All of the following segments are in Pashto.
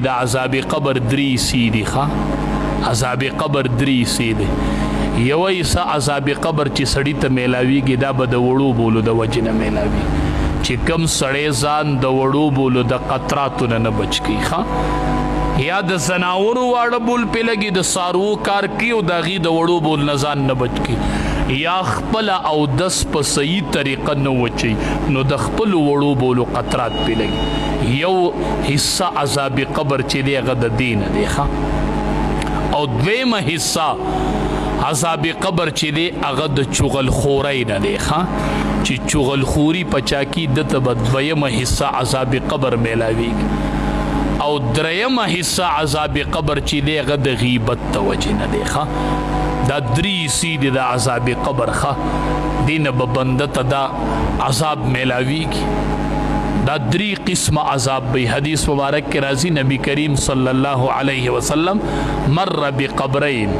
دا عذاب قبر دری سیدی خوا عذاب قبر دری سیدی یو ایسا عذاب قبر چې سړی ته میلاویږي دا به د وړو بولو د وجې نه میلاوي چې کم سړی ځان د وړو بولو د قطراتو نه بچ کی ښه یا د زناورو واړه بول پې لګي د څاروو کار کوي او د هغې د وړو بول نه ځان نه بچ کی یا خپله اودس په صحیح طریقه نه وچوي نو د خپلو وړو بولو قطرات پې لګي یو حصہ عذاب قبر چې دی هغه د دې نه دی ښه او دویمه حصہ عذاب قبر چې دی هغه د چغلخورۍ نه دی ښه چې چغلخوري په چا کې دته به دویمه حصہ عذاب قبر میلاویږي او دریمه حصہ عذاب قبر چې دی هغه د غیبت د وجې نه دی ښه دا دری سیدې د عذاب قبر ښه دې نه به بنده ته دا عذاب میلاویږي دا دری قسم عذاب بی حدیث مبارک کے راضی نبی کریم صلی اللہ علیہ وسلم مر بقبرین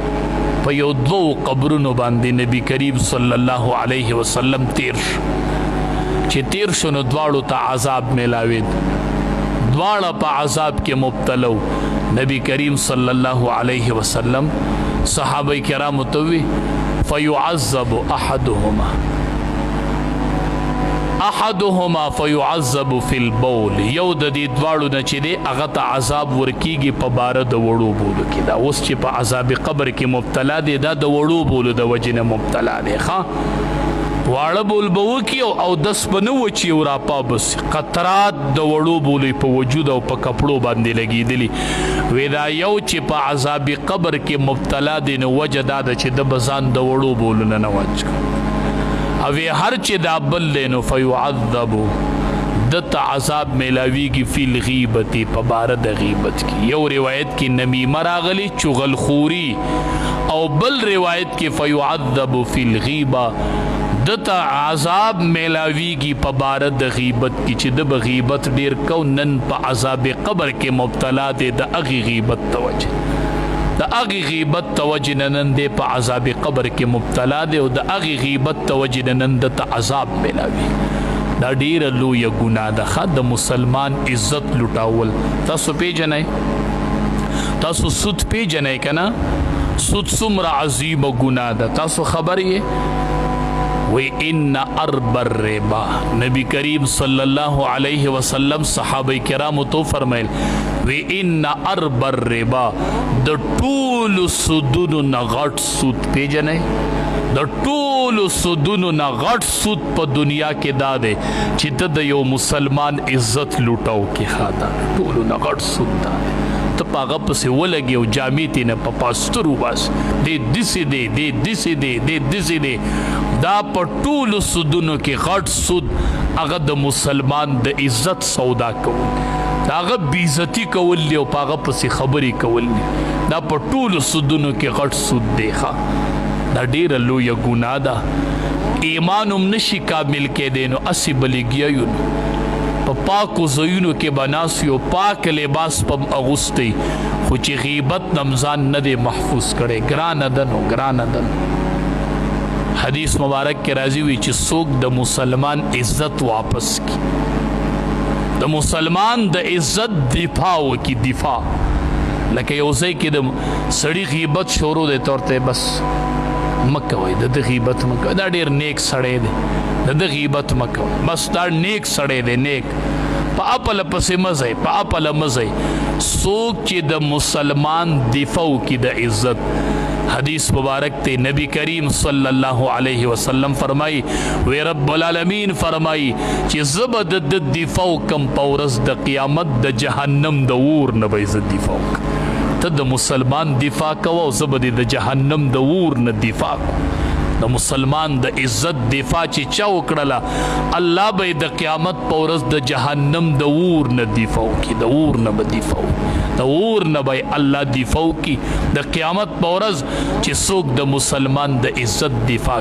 پا یو دو قبرونو باندې نبی کریم صلی اللہ علیہ وسلم تیر شو چی تیر شو نو دوارو تا عذاب ملاوید دوارا پا عذاب کے مبتلو نبی کریم صلی اللہ علیہ وسلم صحابہ کرام توی فیعذب احدهما فیعذب فی البول یو د دې دواړو نه چې دی هغه ته عذاب ورکیږي په باره د وړو بولو کې دا اوس چې په عذاب قبر کې مبتلا دی دا د وړو بولو د وجې نه مبتلا دی ښه واړه بول به وکړي او اودس به نه وچي او راپابسي قطرات د وړو بولو په وجود او په کپړو باندې لګېدلي وی دا یو چې په عذاب قبر کې مبتلا دی نو وجه دا ده چې د به ځان د وړو بولو نه وچ اوی هر چې دا بل لینو فیعذبو دت عذاب میلاویږي فی الغیبت په باره د غیبت کې یو روایت کې نمیمه راغلی چغلخوري او بل روایت کې فیعذبو فی الغیبه دت عذاب میلاویږي په باره د غیبت کې چې د به غیبت ډیر کو نن په عذاب قبر کې مبتلا دی د هغې غیبت توجه د هغې غیبت توجه نن دی په عذاب قبر کې مبتلا دی او د هغې غیبت توجه نن دته عذاب میلاوي دا ډیره لویه ګناه ده ښه د مسلمان عزت لوټاول تاسو پیژنئ تاسو سود پیژنئ که نه سود څومره عظیمه ګناه ده تاسو خبر یې وی ان ارب الربا نبی کریم صلی اللہ علیہ وسلم صحابہ کرام تو فرمائل وی ان ارب الربا د ټول سودونو نه غټ سود پیژنئ د ټول سودونو نه غټ سود په دنیا کې دا دی چې ته د یو مسلمان عزت لوټاو کې خاطر ټول نه غټ سود دا دی ته په هغه پسې ولګې او جامې تې نه په پاسترو باس دې دسې دی دا په ټولو سودونو کې غټ سود هغه د مسلمان د عزت سودا کول دا هغه بېعزتي کول دی او په هغه پسې خبرې کول دی دا په ټولو سودونو کې غټ سود دی ښه دا ډیره لویه ګناه ده ایمان هم نشي کامل کېدی نو هسې به لګیا یو په پاکو ځایونو کې به ناست یو پاک لباس په اغوستی خو چې غیبت نه ځان نه دی محفوظ کړی ګرانه ده نو ګرانه ده حدیث مبارک کې راځي وي چې څوک د مسلمان عزت واپس کی د مسلمان د عزت دفاع وکړي دفاع لکه یو ځای کې د سړي غیبت شروع دی طور ته بس مکوئ د غیبت مکوئ دا ډیر نیک سړی دی د غیبت مکوئ بس دا نیک سړی دی نیک په اپله پسې مزئ په اپله مزئ څوک چې د مسلمان دفاع وکړي د عزت حدیث مبارک تے نبی کریم صلی اللہ علیہ وسلم فرمائی وی رب العالمین فرمائی چی زبد د دفاع کم پورس د قیامت د جہنم د اور نبیز دفاع تا د مسلمان دفاع کوا زبد د جہنم د اور ن دفاع د مسلمان د عزت دفاع چی چاو کڑلا اللہ بے د قیامت پورس د جہنم د اور ن دفاع کی د اور ن بدفاع د اور نه به الله دفاع کی د قیامت په ورځ چې څوک د مسلمان د عزت دفاع